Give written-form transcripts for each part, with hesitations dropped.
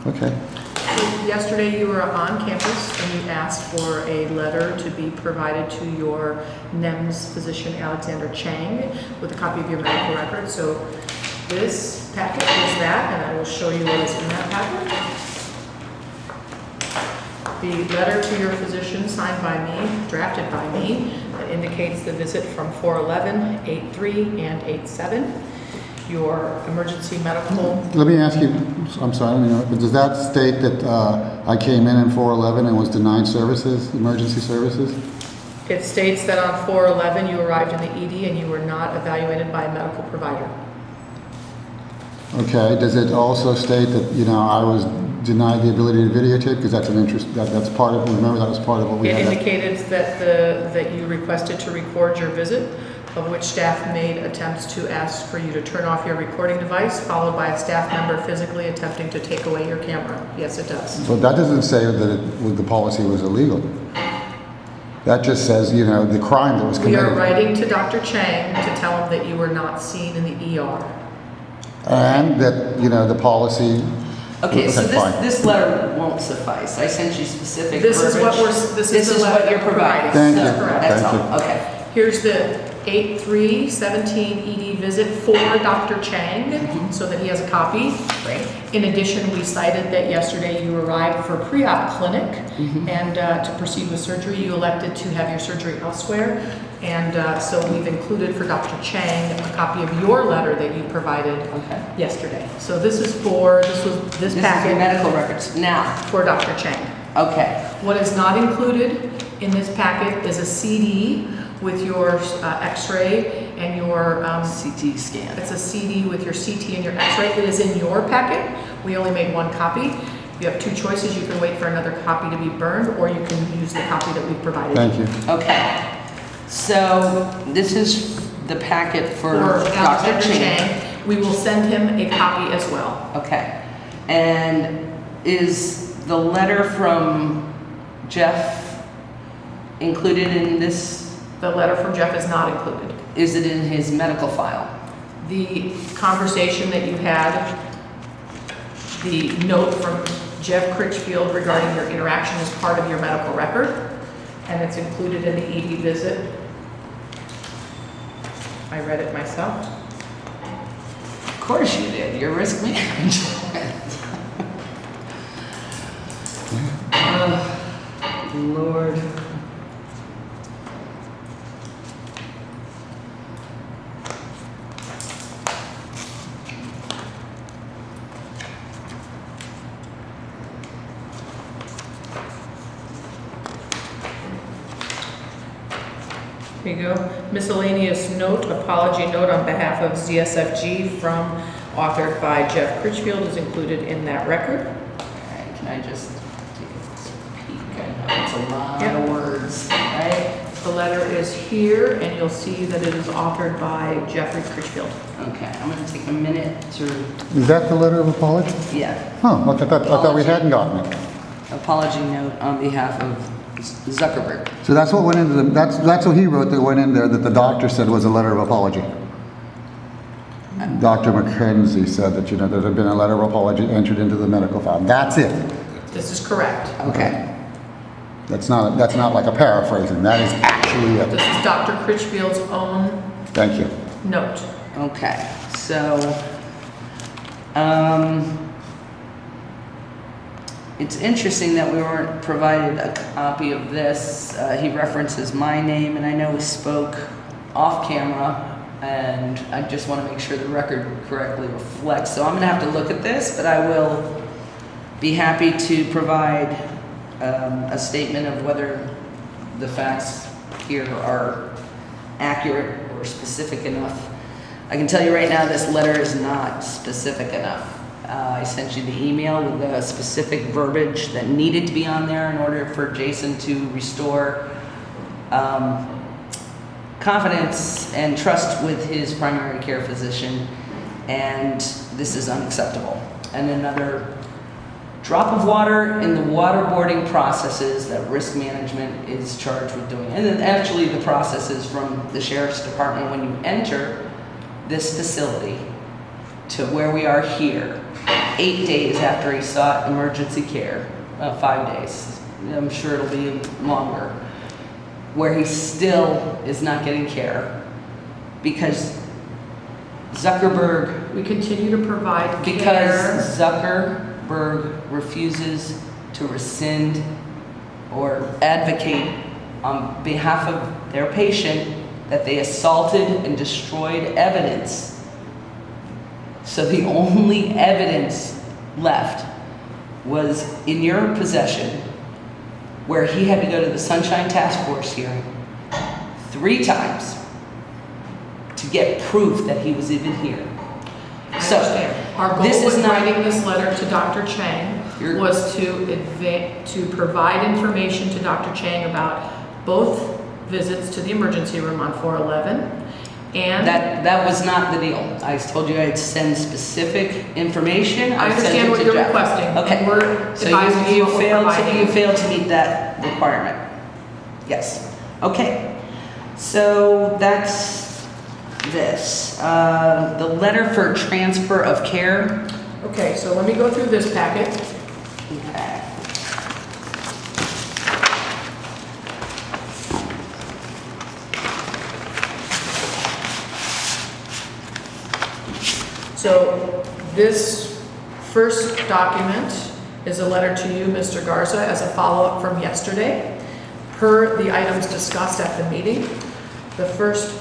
Okay. So yesterday you were on campus and you asked for a letter to be provided to your NEMS physician, Dr Chang, with a copy of your medical record. So this packet is that, and I will show you what is in that packet. The letter to your physician signed by me, drafted by me, that indicates the visit from 4/11, 8/3, and 8/7. Your emergency medical. Let me ask you, I'm sorry, but does that state that I came in 4/11 and was denied services, emergency services? It states that on 4/11 you arrived in the ED and you were not evaluated by a medical provider. Okay, does it also state that, I was denied the ability to videotape? Because that's an interest, that's part of, remember that was part of what we had. It indicated that you requested to record your visit, of which staff made attempts to ask for you to turn off your recording device, followed by a staff member physically attempting to take away your camera. Yes, it does. But that doesn't say that the policy was illegal. That just says, the crime that was committed. We are writing to Dr. Chang to tell him that you were not seen in the ER. And that, the policy. Okay, so this letter won't suffice. I sent you specific This verbiage. This is what you're providing. Thank That's you. correct. That's Thank all. you. Okay. Here's the 8/3/17 ED visit for Dr. Chang, so that he has a copy. Great. In addition, we cited that yesterday you arrived for pre-op clinic, and to proceed with surgery, you elected to have your surgery elsewhere. And so we've included for Dr. Chang a copy of your letter that you provided yesterday. So this is for, this This packet is medical records. Now. for Dr. Chang. Okay. What is not included in this packet is a CD with your x-ray and your CT scan. it's a CD with your CT and your x-ray. It is in your packet. We only made one copy. You have two choices. You can wait for another copy to be burned, or you can use the copy that we provided. Thank you. Okay. So this is the packet for Dr. Dr. Chang. We will send him a copy as well. Okay. And is the letter from Jeff included in this? The letter from Jeff is not included. Is it in his medical file? The conversation that you had, the note from Jeff Critchfield regarding your interaction is part of your medical record, and it's included in the ED visit. I read it myself. Of course you did. Your risk management. Lord. Here you go. Miscellaneous note, apology note on behalf of ZSFG from authored by Jeff Critchfield is included in that record. Alright, can I just take a peek? I know it's a lot of words, right? The letter is here, and you'll see that it is authored by Jeffrey Critchfield. Okay, I'm gonna take a minute to, Is that the letter of apology? yeah, Huh, I thought we hadn't gotten it. apology note on behalf of Zuckerberg. So that's what went into that's what he wrote that went in there that the doctor said was a letter of apology. Dr. McKenzie said that, there had been a letter of apology entered into the medical file. That's it. This is correct. Okay. That's not like a paraphrasing. That is actually This it. is Dr. Critchfield's own Thank you. note. Okay, so, it's interesting that we weren't provided a copy of this. He references my name, and I know we spoke off camera, and I just want to make sure the record correctly reflects. So I'm going to have to look at this, but I will be happy to provide a statement of whether the facts here are accurate or specific enough. I can tell you right now, this letter is not specific enough. I sent you the email with the specific verbiage that needed to be on there in order for Jason to restore confidence and trust with his primary care physician, and this is unacceptable. And another drop of water in the waterboarding processes that risk management is charged with doing. And then actually the processes from the sheriff's department when you enter this facility to where we are here 8 days after he sought emergency care, 5 days, I'm sure it'll be longer, where he still is not getting care because Zuckerberg, We continue to provide because care. Zuckerberg refuses to rescind or advocate on behalf of their patient that they assaulted and destroyed evidence. So the only evidence left was in your possession, where he had to go to the Sunshine Task Force hearing 3 times to get proof that he was even here. I So, understand. Our goal this is with not- writing this letter to Dr. Chang You're- was to provide information to Dr. Chang about both visits to the emergency room on 4/11 and That was not the deal. I told you I'd send specific information. I sent understand it what to you're Jeff. requesting. Okay. And we're So advising you what we're failed providing. to meet that requirement. Yes. Okay. So that's this. The letter for transfer of care. Okay, so let me go through this packet. Okay. So this first document is a letter to you, Mr. Garza, as a follow-up from yesterday, per the items discussed at the meeting. The first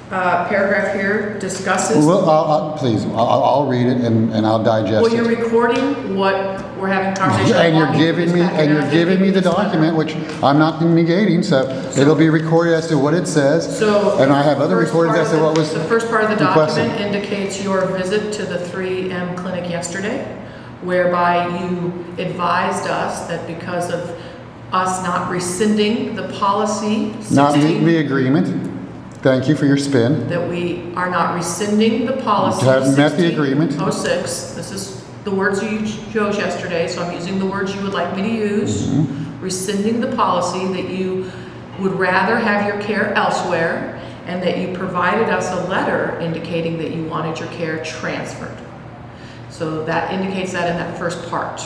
paragraph here discusses. Well, please, I'll read it and I'll digest Well, you're it. recording what we're having conversation. And you're walking through giving this me, packet, and you're I'm giving me the this letter. document, which I'm not negating, so it'll be recorded as to what it says. So. And I have other first recordings part as of to what the- was The first part of the requested. document indicates your visit to the 3M clinic yesterday, whereby you advised us that because of us not rescinding the policy. Not 16 meeting the agreement. Thank you for your spin. That we are not rescinding the policy. Haven't met the agreement. 1606. This is the words you chose yesterday, so I'm using the words you would like me to use. Mm-hmm. Rescinding the policy that you would rather have your care elsewhere, and that you provided us a letter indicating that you wanted your care transferred. So that indicates that in that first part.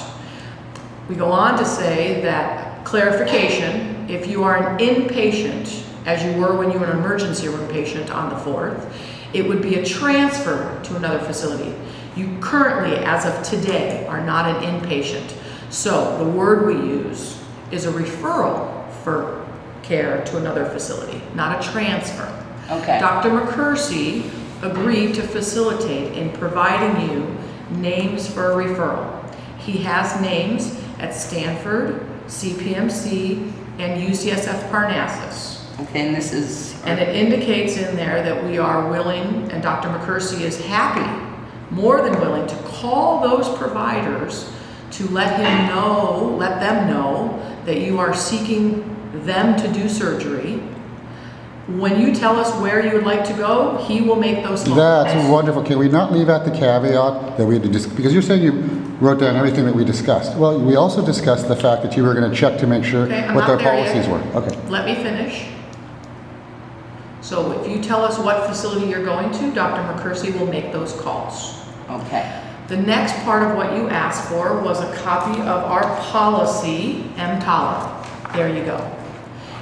We go on to say that clarification, if you are an inpatient, as you were when you were an emergency room patient on the 4th, it would be a transfer to another facility. You currently, as of today, are not an inpatient. So the word we use is a referral for care to another facility, not a transfer. Okay. Dr. McCursey agreed to facilitate in providing you names for a referral. He has names at Stanford, CPMC, and UCSF Parnassus. Okay, and this is. And it indicates in there that we are willing, and Dr. McCursey is happy, more than willing, to call those providers to let them know that you are seeking them to do surgery. When you tell us where you would like to go, he will make those calls. That's wonderful. Can we not leave out the caveat that we had to because you're saying you wrote down everything that we discussed. Well, we also discussed the fact that you were going to check to make sure Okay, I'm what their not there policies yet. were. Okay. Let me finish. So if you tell us what facility you're going to, Dr. McCursey will make those calls. Okay. The next part of what you asked for was a copy of our policy, MTALA. There you go.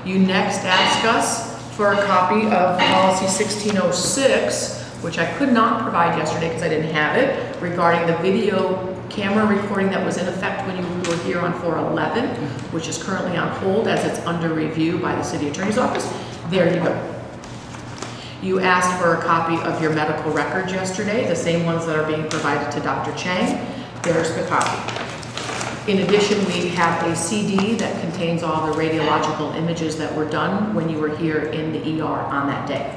You next asked us for a copy of policy 1606, which I could not provide yesterday because I didn't have it, regarding the video camera recording that was in effect when you were here on 4/11, which is currently on hold as it's under review by the city attorney's office. There you go. You asked for a copy of your medical records yesterday, the same ones that are being provided to Dr. Chang. There's the copy. In addition, we have a CD that contains all the radiological images that were done when you were here in the ER on that day.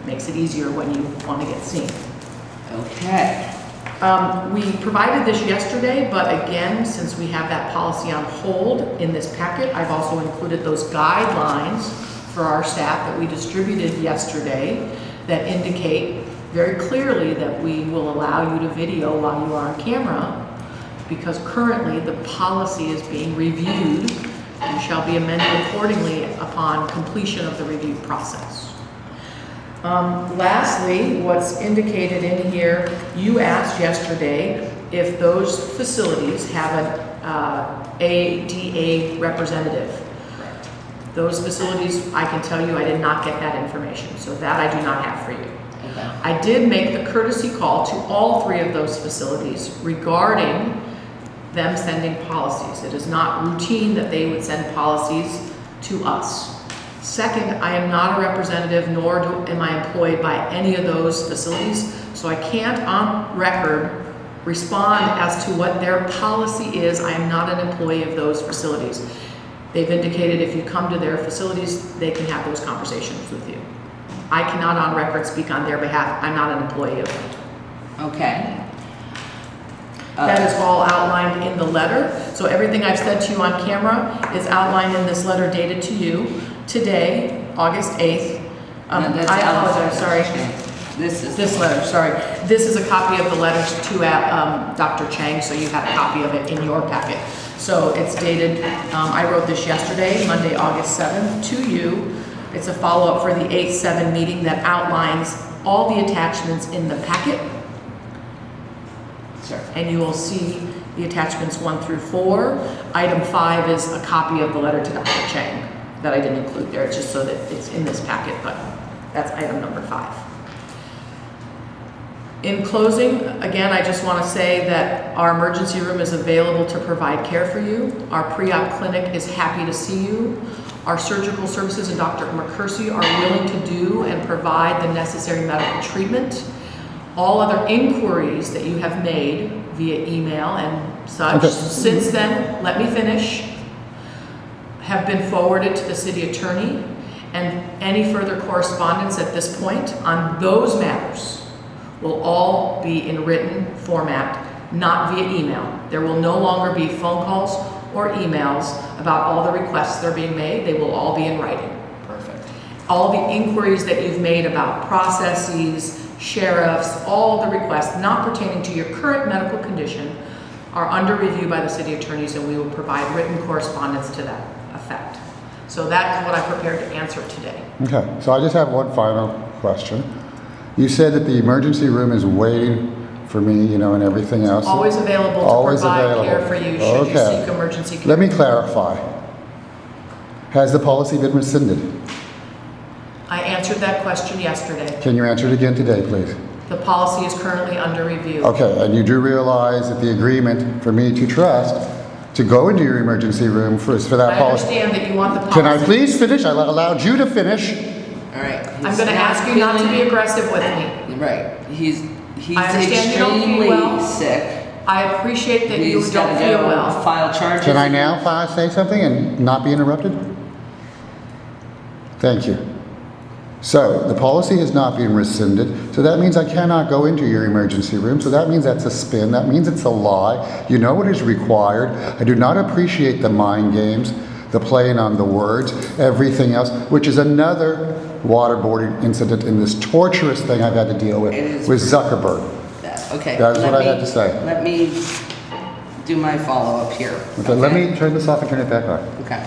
Makes it easier when you want to get seen. Okay. We provided this yesterday, but again, since we have that policy on hold in this packet, I've also included those guidelines for our staff that we distributed yesterday that indicate very clearly that we will allow you to video while you are on camera, because currently the policy is being reviewed and shall be amended accordingly upon completion of the review process. Lastly, what's indicated in here, you asked yesterday if those facilities have an ADA representative. Correct. Those facilities, I can tell you, I did not get that information, so that I do not have for you. Okay. I did make the courtesy call to all 3 of those facilities regarding them sending policies. It is not routine that they would send policies to us. Second, I am not a representative, nor am I employed by any of those facilities, so I can't on record respond as to what their policy is. I am not an employee of those facilities. They've indicated if you come to their facilities, they can have those conversations with you. I cannot on record speak on their behalf. I'm not an employee of them. Okay. That is all outlined in the letter. So everything I've said to you on camera is outlined in this letter dated to you today, August 8th. I apologize, sorry. This letter, sorry. This is a copy of the letter to Dr. Chang, so you have a copy of it in your packet. So it's dated, I wrote this yesterday, Monday, August 7th, to you. It's a follow-up for the 8/7 meeting that outlines all the attachments in the packet. Sure. And you will see the attachments 1 through 4. Item 5 is a copy of the letter to Dr. Chang that I didn't include there, just so that it's in this packet, but that's item number 5. In closing, again, I just want to say that our emergency room is available to provide care for you. Our pre-op clinic is happy to see you. Our surgical services and Dr. McCursey are willing to do and provide the necessary medical treatment. All other inquiries that you have made via email and such, since then, let me finish, have been forwarded to the city attorney, and any further correspondence at this point on those matters will all be in written format, not via email. There will no longer be phone calls or emails about all the requests that are being made. They will all be in writing. Perfect. All the inquiries that you've made about processes, sheriffs, all the requests not pertaining to your current medical condition are under review by the city attorneys, and we will provide written correspondence to that effect. So that's what I prepared to answer today. Okay, so I just have one final question. You said that the emergency room is waiting for me, you know, and everything else. Always available to Always provide available. care for you should you Okay. seek emergency care. Let me clarify. Has the policy been rescinded? I answered that question yesterday. Can you answer it again today, please? The policy is currently under review. Okay, and you do realize that the agreement for me to trust to go into your emergency room for that I policy. understand that you want the policy. Can I please finish? I allowed you to finish. All right. I'm going to ask you not to be aggressive with me. Right. He's I understand you don't feel extremely well. sick. I appreciate that you He's don't gotta feel go well. file charges. Can I now say something and not be interrupted? Thank you. So the policy is not being rescinded, so that means I cannot go into your emergency room, so that means that's a spin, that means it's a lie. You know what is required. I do not appreciate the mind games, the playing on the words, everything else, which is another waterboarding incident in this torturous thing I've had to deal with It is Zuckerberg. Okay. That is what I had to say. Let me do my follow-up here. Okay, let me turn this off and turn it back on. Okay.